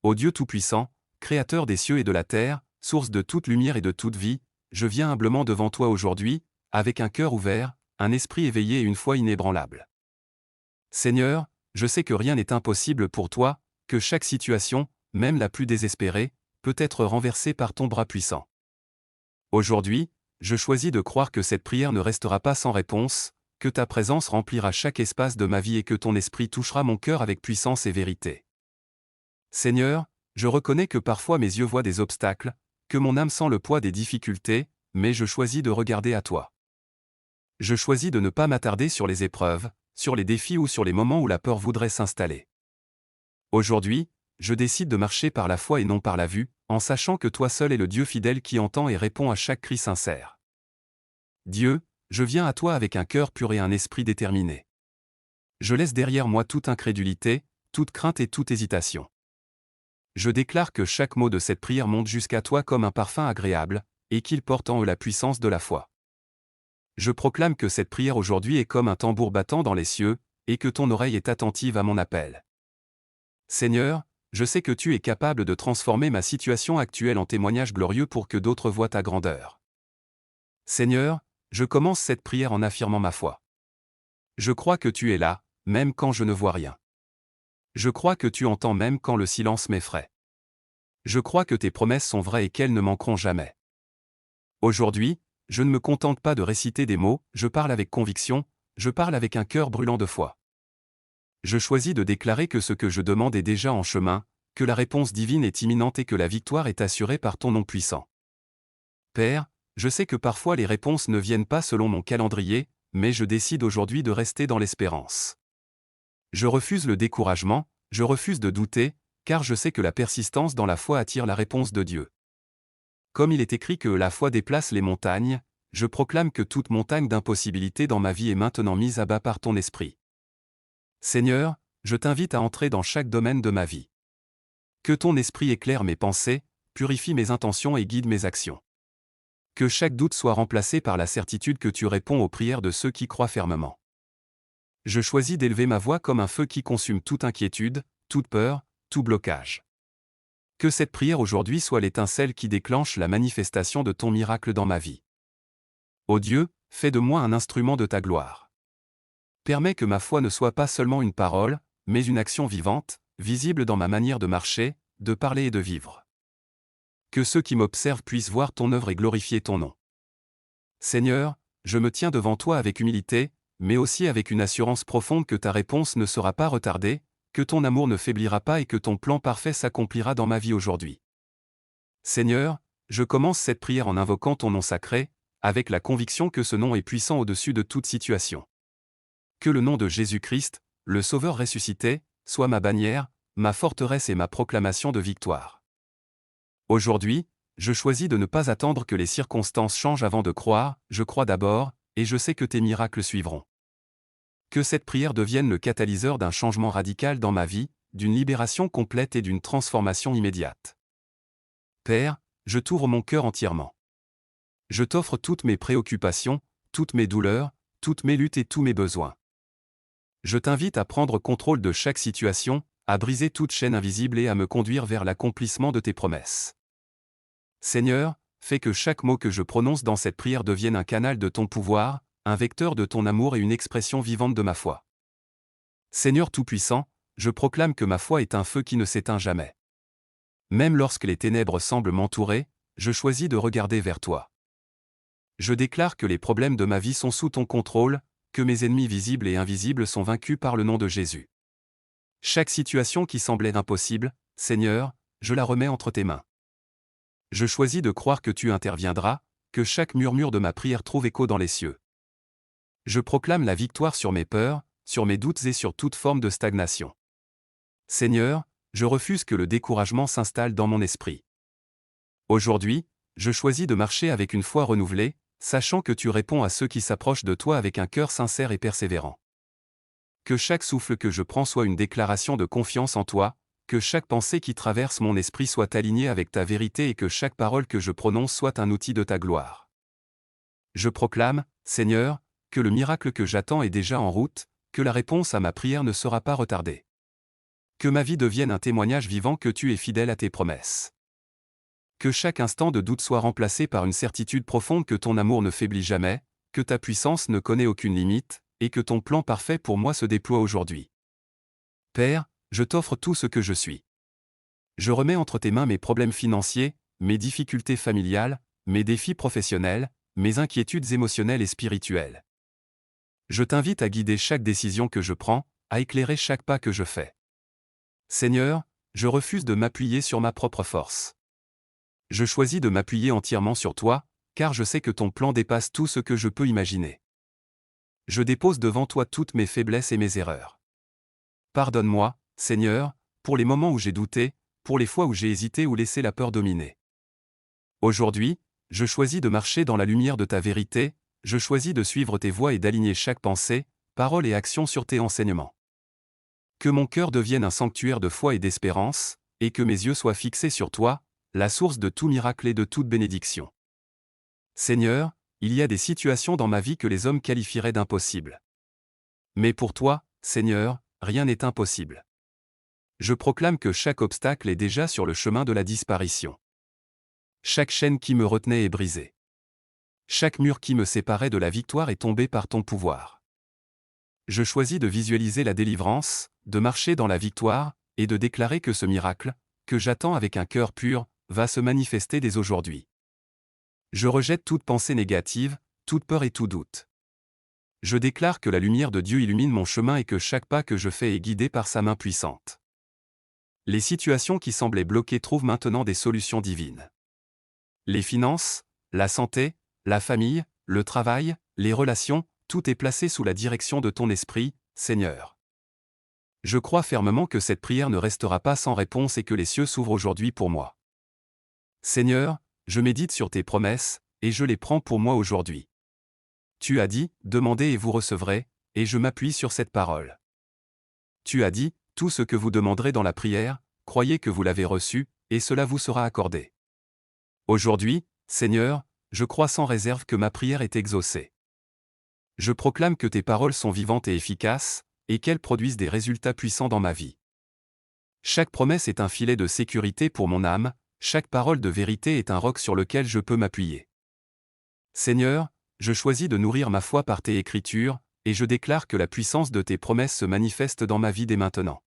Ô Dieu Tout-Puissant, Créateur des cieux et de la terre, source de toute lumière et de toute vie, je viens humblement devant toi aujourd'hui, avec un cœur ouvert, un esprit éveillé et une foi inébranlable. Seigneur, je sais que rien n'est impossible pour toi, que chaque situation, même la plus désespérée, peut être renversée par ton bras puissant. Aujourd'hui, je choisis de croire que cette prière ne restera pas sans réponse, que ta présence remplira chaque espace de ma vie et que ton esprit touchera mon cœur avec puissance et vérité. Seigneur, je reconnais que parfois mes yeux voient des obstacles, que mon âme sent le poids des difficultés, mais je choisis de regarder à toi. Je choisis de ne pas m'attarder sur les épreuves, sur les défis ou sur les moments où la peur voudrait s'installer. Aujourd'hui, je décide de marcher par la foi et non par la vue, en sachant que toi seul es le Dieu fidèle qui entend et répond à chaque cri sincère. Dieu, je viens à toi avec un cœur pur et un esprit déterminé. Je laisse derrière moi toute incrédulité, toute crainte et toute hésitation. Je déclare que chaque mot de cette prière monte jusqu'à toi comme un parfum agréable, et qu'il porte en eux la puissance de la foi. Je proclame que cette prière aujourd'hui est comme un tambour battant dans les cieux, et que ton oreille est attentive à mon appel. Seigneur, je sais que tu es capable de transformer ma situation actuelle en témoignage glorieux pour que d'autres voient ta grandeur. Seigneur, je commence cette prière en affirmant ma foi. Je crois que tu es là, même quand je ne vois rien. Je crois que tu entends même quand le silence m'effraie. Je crois que tes promesses sont vraies et qu'elles ne manqueront jamais. Aujourd'hui, je ne me contente pas de réciter des mots, je parle avec conviction, je parle avec un cœur brûlant de foi. Je choisis de déclarer que ce que je demande est déjà en chemin, que la réponse divine est imminente et que la victoire est assurée par ton nom puissant. Père, je sais que parfois les réponses ne viennent pas selon mon calendrier, mais je décide aujourd'hui de rester dans l'espérance. Je refuse le découragement, je refuse de douter, car je sais que la persistance dans la foi attire la réponse de Dieu. Comme il est écrit que la foi déplace les montagnes, je proclame que toute montagne d'impossibilité dans ma vie est maintenant mise à bas par ton esprit. Seigneur, je t'invite à entrer dans chaque domaine de ma vie. Que ton esprit éclaire mes pensées, purifie mes intentions et guide mes actions. Que chaque doute soit remplacé par la certitude que tu réponds aux prières de ceux qui croient fermement. Je choisis d'élever ma voix comme un feu qui consume toute inquiétude, toute peur, tout blocage. Que cette prière aujourd'hui soit l'étincelle qui déclenche la manifestation de ton miracle dans ma vie. Ô Dieu, fais de moi un instrument de ta gloire. Permets que ma foi ne soit pas seulement une parole, mais une action vivante, visible dans ma manière de marcher, de parler et de vivre. Que ceux qui m'observent puissent voir ton œuvre et glorifier ton nom. Seigneur, je me tiens devant toi avec humilité, mais aussi avec une assurance profonde que ta réponse ne sera pas retardée, que ton amour ne faiblira pas et que ton plan parfait s'accomplira dans ma vie aujourd'hui. Seigneur, je commence cette prière en invoquant ton nom sacré, avec la conviction que ce nom est puissant au-dessus de toute situation. Que le nom de Jésus-Christ, le Sauveur ressuscité, soit ma bannière, ma forteresse et ma proclamation de victoire. Aujourd'hui, je choisis de ne pas attendre que les circonstances changent avant de croire, je crois d'abord, et je sais que tes miracles suivront. Que cette prière devienne le catalyseur d'un changement radical dans ma vie, d'une libération complète et d'une transformation immédiate. Père, je t'ouvre mon cœur entièrement. Je t'offre toutes mes préoccupations, toutes mes douleurs, toutes mes luttes et tous mes besoins. Je t'invite à prendre contrôle de chaque situation, à briser toute chaîne invisible et à me conduire vers l'accomplissement de tes promesses. Seigneur, fais que chaque mot que je prononce dans cette prière devienne un canal de ton pouvoir, un vecteur de ton amour et une expression vivante de ma foi. Seigneur Tout-Puissant, je proclame que ma foi est un feu qui ne s'éteint jamais. Même lorsque les ténèbres semblent m'entourer, je choisis de regarder vers toi. Je déclare que les problèmes de ma vie sont sous ton contrôle, que mes ennemis visibles et invisibles sont vaincus par le nom de Jésus. Chaque situation qui semblait impossible, Seigneur, je la remets entre tes mains. Je choisis de croire que tu interviendras, que chaque murmure de ma prière trouve écho dans les cieux. Je proclame la victoire sur mes peurs, sur mes doutes et sur toute forme de stagnation. Seigneur, je refuse que le découragement s'installe dans mon esprit. Aujourd'hui, je choisis de marcher avec une foi renouvelée, sachant que tu réponds à ceux qui s'approchent de toi avec un cœur sincère et persévérant. Que chaque souffle que je prends soit une déclaration de confiance en toi, que chaque pensée qui traverse mon esprit soit alignée avec ta vérité et que chaque parole que je prononce soit un outil de ta gloire. Je proclame, Seigneur, que le miracle que j'attends est déjà en route, que la réponse à ma prière ne sera pas retardée. Que ma vie devienne un témoignage vivant que tu es fidèle à tes promesses. Que chaque instant de doute soit remplacé par une certitude profonde que ton amour ne faiblit jamais, que ta puissance ne connaît aucune limite, et que ton plan parfait pour moi se déploie aujourd'hui. Père, je t'offre tout ce que je suis. Je remets entre tes mains mes problèmes financiers, mes difficultés familiales, mes défis professionnels, mes inquiétudes émotionnelles et spirituelles. Je t'invite à guider chaque décision que je prends, à éclairer chaque pas que je fais. Seigneur, je refuse de m'appuyer sur ma propre force. Je choisis de m'appuyer entièrement sur toi, car je sais que ton plan dépasse tout ce que je peux imaginer. Je dépose devant toi toutes mes faiblesses et mes erreurs. Pardonne-moi, Seigneur, pour les moments où j'ai douté, pour les fois où j'ai hésité ou laissé la peur dominer. Aujourd'hui, je choisis de marcher dans la lumière de ta vérité, je choisis de suivre tes voies et d'aligner chaque pensée, parole et action sur tes enseignements. Que mon cœur devienne un sanctuaire de foi et d'espérance, et que mes yeux soient fixés sur toi, la source de tout miracle et de toute bénédiction. Seigneur, il y a des situations dans ma vie que les hommes qualifieraient d'impossibles. Mais pour toi, Seigneur, rien n'est impossible. Je proclame que chaque obstacle est déjà sur le chemin de la disparition. Chaque chaîne qui me retenait est brisée. Chaque mur qui me séparait de la victoire est tombé par ton pouvoir. Je choisis de visualiser la délivrance, de marcher dans la victoire, et de déclarer que ce miracle, que j'attends avec un cœur pur, va se manifester dès aujourd'hui. Je rejette toute pensée négative, toute peur et tout doute. Je déclare que la lumière de Dieu illumine mon chemin et que chaque pas que je fais est guidé par sa main puissante. Les situations qui semblaient bloquées trouvent maintenant des solutions divines. Les finances, la santé, la famille, le travail, les relations, tout est placé sous la direction de ton esprit, Seigneur. Je crois fermement que cette prière ne restera pas sans réponse et que les cieux s'ouvrent aujourd'hui pour moi. Seigneur, je médite sur tes promesses, et je les prends pour moi aujourd'hui. Tu as dit, demandez et vous recevrez, et je m'appuie sur cette parole. Tu as dit, tout ce que vous demanderez dans la prière, croyez que vous l'avez reçu, et cela vous sera accordé. Aujourd'hui, Seigneur, je crois sans réserve que ma prière est exaucée. Je proclame que tes paroles sont vivantes et efficaces, et qu'elles produisent des résultats puissants dans ma vie. Chaque promesse est un filet de sécurité pour mon âme, chaque parole de vérité est un roc sur lequel je peux m'appuyer. Seigneur, je choisis de nourrir ma foi par tes écritures, et je déclare que la puissance de tes promesses se manifeste dans ma vie dès maintenant.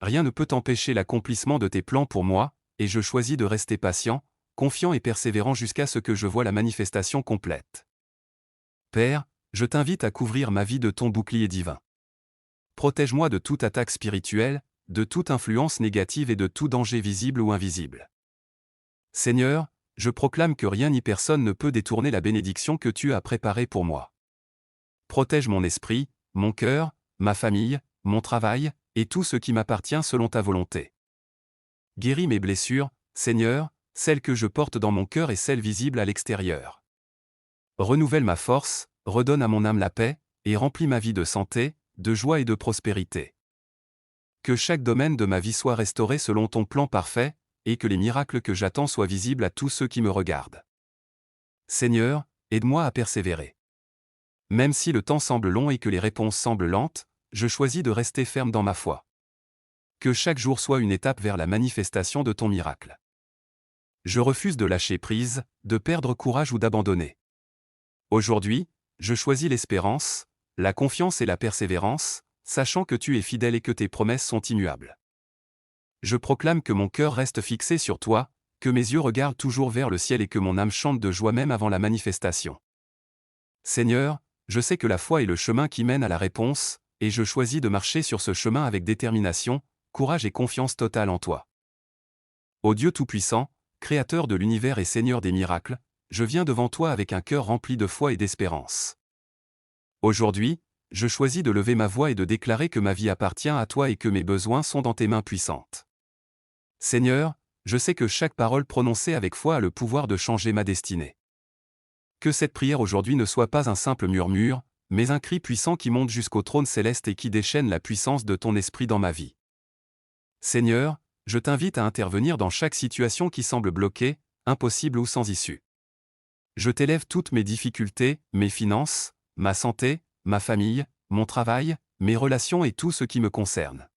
Rien ne peut empêcher l'accomplissement de tes plans pour moi, et je choisis de rester patient, confiant et persévérant jusqu'à ce que je voie la manifestation complète. Père, je t'invite à couvrir ma vie de ton bouclier divin. Protège-moi de toute attaque spirituelle, de toute influence négative et de tout danger visible ou invisible. Seigneur, je proclame que rien ni personne ne peut détourner la bénédiction que tu as préparée pour moi. Protège mon esprit, mon cœur, ma famille, mon travail, et tout ce qui m'appartient selon ta volonté. Guéris mes blessures, Seigneur, celles que je porte dans mon cœur et celles visibles à l'extérieur. Renouvelle ma force, redonne à mon âme la paix, et remplis ma vie de santé, de joie et de prospérité. Que chaque domaine de ma vie soit restauré selon ton plan parfait, et que les miracles que j'attends soient visibles à tous ceux qui me regardent. Seigneur, aide-moi à persévérer. Même si le temps semble long et que les réponses semblent lentes, je choisis de rester ferme dans ma foi. Que chaque jour soit une étape vers la manifestation de ton miracle. Je refuse de lâcher prise, de perdre courage ou d'abandonner. Aujourd'hui, je choisis l'espérance, la confiance et la persévérance, sachant que tu es fidèle et que tes promesses sont immuables. Je proclame que mon cœur reste fixé sur toi, que mes yeux regardent toujours vers le ciel et que mon âme chante de joie même avant la manifestation. Seigneur, je sais que la foi est le chemin qui mène à la réponse, et je choisis de marcher sur ce chemin avec détermination, courage et confiance totale en toi. Ô Dieu Tout-Puissant, Créateur de l'univers et Seigneur des miracles, je viens devant toi avec un cœur rempli de foi et d'espérance. Aujourd'hui, je choisis de lever ma voix et de déclarer que ma vie appartient à toi et que mes besoins sont dans tes mains puissantes. Seigneur, je sais que chaque parole prononcée avec foi a le pouvoir de changer ma destinée. Que cette prière aujourd'hui ne soit pas un simple murmure, mais un cri puissant qui monte jusqu'au trône céleste et qui déchaîne la puissance de ton esprit dans ma vie. Seigneur, je t'invite à intervenir dans chaque situation qui semble bloquée, impossible ou sans issue. Je t'élève toutes mes difficultés, mes finances, ma santé, ma famille, mon travail, mes relations et tout ce qui me concerne.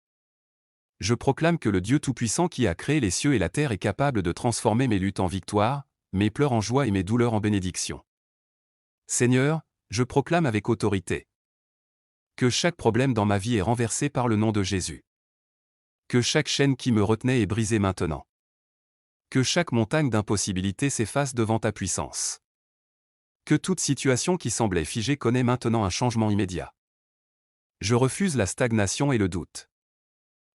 Je proclame que le Dieu Tout-Puissant qui a créé les cieux et la terre est capable de transformer mes luttes en victoire, mes pleurs en joie et mes douleurs en bénédiction. Seigneur, je proclame avec autorité que chaque problème dans ma vie est renversé par le nom de Jésus. Que chaque chaîne qui me retenait est brisée maintenant. Que chaque montagne d'impossibilité s'efface devant ta puissance. Que toute situation qui semblait figée connaît maintenant un changement immédiat. Je refuse la stagnation et le doute.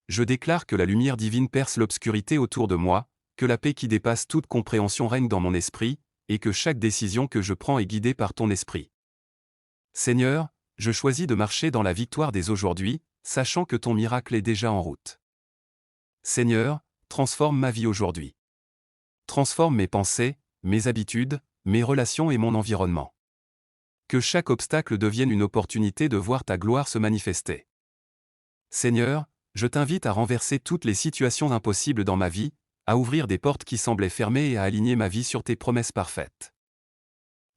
Je déclare que la lumière divine perce l'obscurité autour de moi, que la paix qui dépasse toute compréhension règne dans mon esprit, et que chaque décision que je prends est guidée par ton esprit. Seigneur, je choisis de marcher dans la victoire dès aujourd'hui, sachant que ton miracle est déjà en route. Seigneur, transforme ma vie aujourd'hui. Transforme mes pensées, mes habitudes, mes relations et mon environnement. Que chaque obstacle devienne une opportunité de voir ta gloire se manifester. Seigneur, je t'invite à renverser toutes les situations impossibles dans ma vie, à ouvrir des portes qui semblaient fermées et à aligner ma vie sur tes promesses parfaites.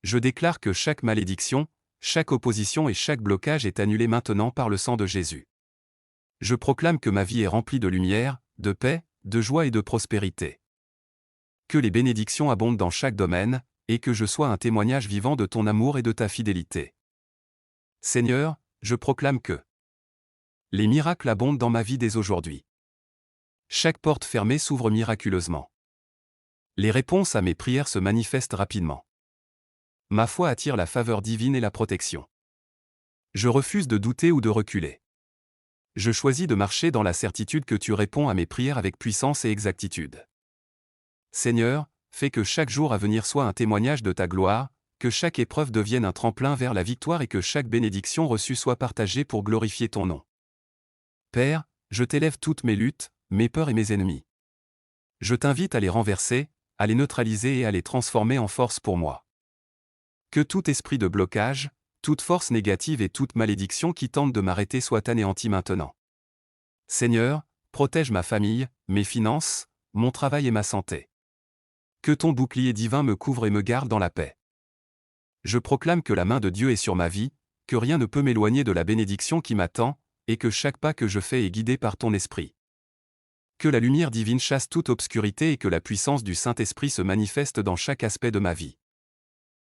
Je déclare que chaque malédiction, chaque opposition et chaque blocage est annulé maintenant par le sang de Jésus. Je proclame que ma vie est remplie de lumière, de paix, de joie et de prospérité. Que les bénédictions abondent dans chaque domaine, et que je sois un témoignage vivant de ton amour et de ta fidélité. Seigneur, je proclame que les miracles abondent dans ma vie dès aujourd'hui. Chaque porte fermée s'ouvre miraculeusement. Les réponses à mes prières se manifestent rapidement. Ma foi attire la faveur divine et la protection. Je refuse de douter ou de reculer. Je choisis de marcher dans la certitude que tu réponds à mes prières avec puissance et exactitude. Seigneur, fais que chaque jour à venir soit un témoignage de ta gloire, que chaque épreuve devienne un tremplin vers la victoire et que chaque bénédiction reçue soit partagée pour glorifier ton nom. Père, je t'élève toutes mes luttes, mes peurs et mes ennemis. Je t'invite à les renverser, à les neutraliser et à les transformer en force pour moi. Que tout esprit de blocage, toute force négative et toute malédiction qui tente de m'arrêter soit anéantie maintenant. Seigneur, protège ma famille, mes finances, mon travail et ma santé. Que ton bouclier divin me couvre et me garde dans la paix. Je proclame que la main de Dieu est sur ma vie, que rien ne peut m'éloigner de la bénédiction qui m'attend, et que chaque pas que je fais est guidé par ton esprit. Que la lumière divine chasse toute obscurité et que la puissance du Saint-Esprit se manifeste dans chaque aspect de ma vie.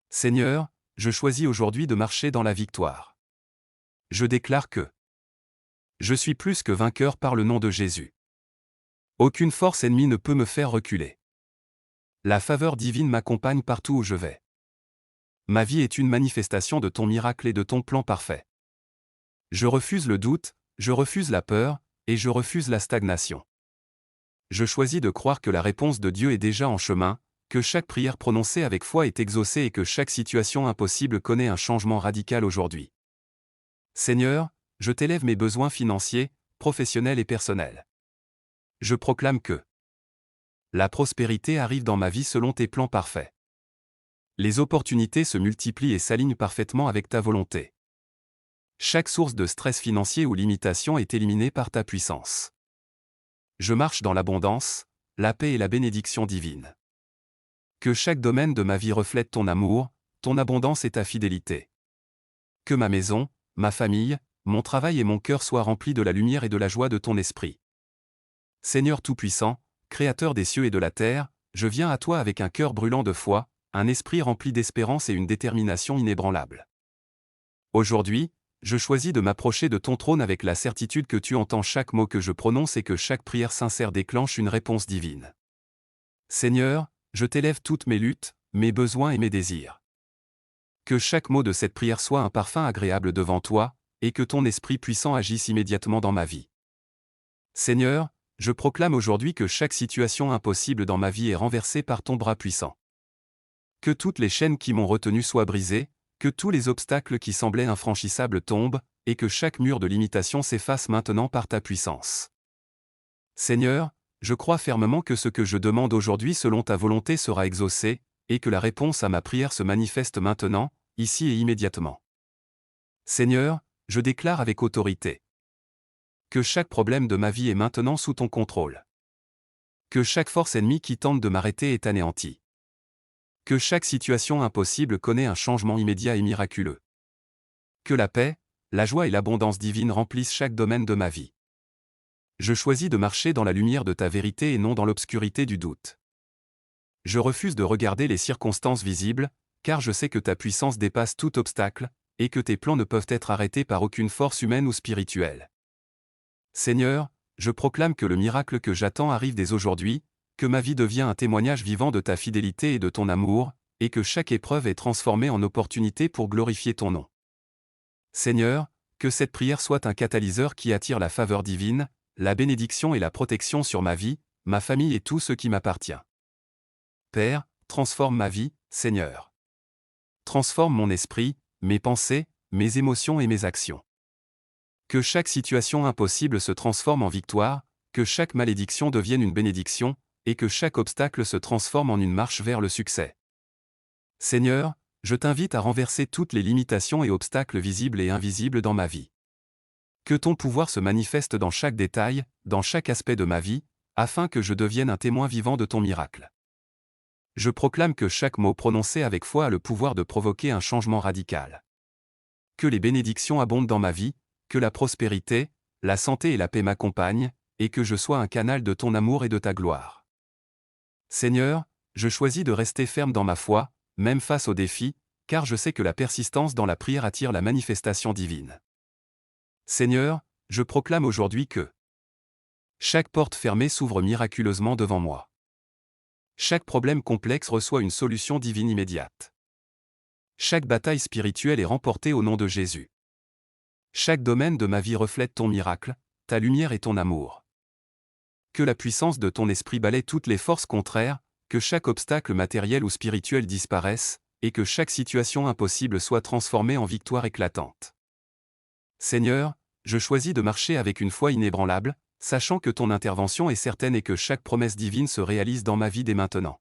Seigneur, je choisis aujourd'hui de marcher dans la victoire. Je déclare que je suis plus que vainqueur par le nom de Jésus. Aucune force ennemie ne peut me faire reculer. La faveur divine m'accompagne partout où je vais. Ma vie est une manifestation de ton miracle et de ton plan parfait. Je refuse le doute, je refuse la peur, et je refuse la stagnation. Je choisis de croire que la réponse de Dieu est déjà en chemin, que chaque prière prononcée avec foi est exaucée et que chaque situation impossible connaît un changement radical aujourd'hui. Seigneur, je t'élève mes besoins financiers, professionnels et personnels. Je proclame que la prospérité arrive dans ma vie selon tes plans parfaits. Les opportunités se multiplient et s'alignent parfaitement avec ta volonté. Chaque source de stress financier ou limitation est éliminée par ta puissance. Je marche dans l'abondance, la paix et la bénédiction divine. Que chaque domaine de ma vie reflète ton amour, ton abondance et ta fidélité. Que ma maison, ma famille, mon travail et mon cœur soient remplis de la lumière et de la joie de ton esprit. Seigneur Tout-Puissant, Créateur des cieux et de la terre, je viens à toi avec un cœur brûlant de foi, un esprit rempli d'espérance et une détermination inébranlable. Aujourd'hui, je choisis de m'approcher de ton trône avec la certitude que tu entends chaque mot que je prononce et que chaque prière sincère déclenche une réponse divine. Seigneur, je t'élève toutes mes luttes, mes besoins et mes désirs. Que chaque mot de cette prière soit un parfum agréable devant toi, et que ton esprit puissant agisse immédiatement dans ma vie. Seigneur, je proclame aujourd'hui que chaque situation impossible dans ma vie est renversée par ton bras puissant. Que toutes les chaînes qui m'ont retenu soient brisées, que tous les obstacles qui semblaient infranchissables tombent, et que chaque mur de limitation s'efface maintenant par ta puissance. Seigneur, je crois fermement que ce que je demande aujourd'hui selon ta volonté sera exaucé, et que la réponse à ma prière se manifeste maintenant, ici et immédiatement. Seigneur, je déclare avec autorité que chaque problème de ma vie est maintenant sous ton contrôle. Que chaque force ennemie qui tente de m'arrêter est anéantie. Que chaque situation impossible connaît un changement immédiat et miraculeux. Que la paix, la joie et l'abondance divine remplissent chaque domaine de ma vie. Je choisis de marcher dans la lumière de ta vérité et non dans l'obscurité du doute. Je refuse de regarder les circonstances visibles, car je sais que ta puissance dépasse tout obstacle, et que tes plans ne peuvent être arrêtés par aucune force humaine ou spirituelle. Seigneur, je proclame que le miracle que j'attends arrive dès aujourd'hui, que ma vie devient un témoignage vivant de ta fidélité et de ton amour, et que chaque épreuve est transformée en opportunité pour glorifier ton nom. Seigneur, que cette prière soit un catalyseur qui attire la faveur divine, la bénédiction et la protection sur ma vie, ma famille et tout ce qui m'appartient. Père, transforme ma vie, Seigneur. Transforme mon esprit, mes pensées, mes émotions et mes actions. Que chaque situation impossible se transforme en victoire, que chaque malédiction devienne une bénédiction, et que chaque obstacle se transforme en une marche vers le succès. Seigneur, je t'invite à renverser toutes les limitations et obstacles visibles et invisibles dans ma vie. Que ton pouvoir se manifeste dans chaque détail, dans chaque aspect de ma vie, afin que je devienne un témoin vivant de ton miracle. Je proclame que chaque mot prononcé avec foi a le pouvoir de provoquer un changement radical. Que les bénédictions abondent dans ma vie, que la prospérité, la santé et la paix m'accompagnent, et que je sois un canal de ton amour et de ta gloire. Seigneur, je choisis de rester ferme dans ma foi, même face aux défis, car je sais que la persistance dans la prière attire la manifestation divine. Seigneur, je proclame aujourd'hui que chaque porte fermée s'ouvre miraculeusement devant moi. Chaque problème complexe reçoit une solution divine immédiate. Chaque bataille spirituelle est remportée au nom de Jésus. Chaque domaine de ma vie reflète ton miracle, ta lumière et ton amour. Que la puissance de ton esprit balaie toutes les forces contraires, que chaque obstacle matériel ou spirituel disparaisse, et que chaque situation impossible soit transformée en victoire éclatante. Seigneur, je choisis de marcher avec une foi inébranlable, sachant que ton intervention est certaine et que chaque promesse divine se réalise dans ma vie dès maintenant.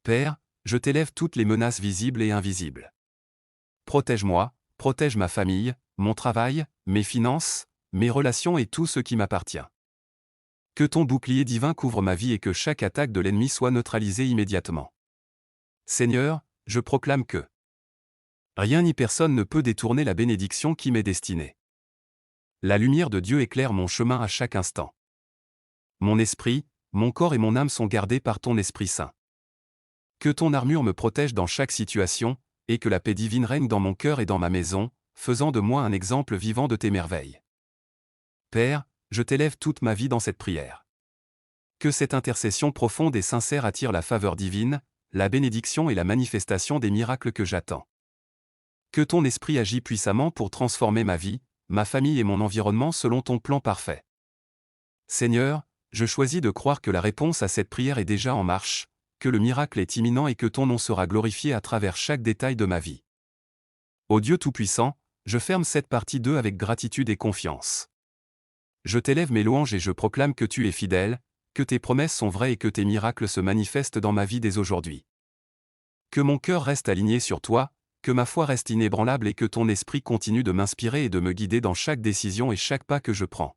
Père, je t'élève toutes les menaces visibles et invisibles. Protège-moi, protège ma famille, mon travail, mes finances, mes relations et tout ce qui m'appartient. Que ton bouclier divin couvre ma vie et que chaque attaque de l'ennemi soit neutralisée immédiatement. Seigneur, je proclame que rien ni personne ne peut détourner la bénédiction qui m'est destinée. La lumière de Dieu éclaire mon chemin à chaque instant. Mon esprit, mon corps et mon âme sont gardés par ton Esprit Saint. Que ton armure me protège dans chaque situation, et que la paix divine règne dans mon cœur et dans ma maison, faisant de moi un exemple vivant de tes merveilles. Père, je t'élève toute ma vie dans cette prière. Que cette intercession profonde et sincère attire la faveur divine, la bénédiction et la manifestation des miracles que j'attends. Que ton esprit agit puissamment pour transformer ma vie, ma famille et mon environnement selon ton plan parfait. Seigneur, je choisis de croire que la réponse à cette prière est déjà en marche, que le miracle est imminent et que ton nom sera glorifié à travers chaque détail de ma vie. Ô Dieu Tout-Puissant, je ferme cette partie 2 avec gratitude et confiance. Je t'élève mes louanges et je proclame que tu es fidèle, que tes promesses sont vraies et que tes miracles se manifestent dans ma vie dès aujourd'hui. Que mon cœur reste aligné sur toi, que ma foi reste inébranlable et que ton esprit continue de m'inspirer et de me guider dans chaque décision et chaque pas que je prends.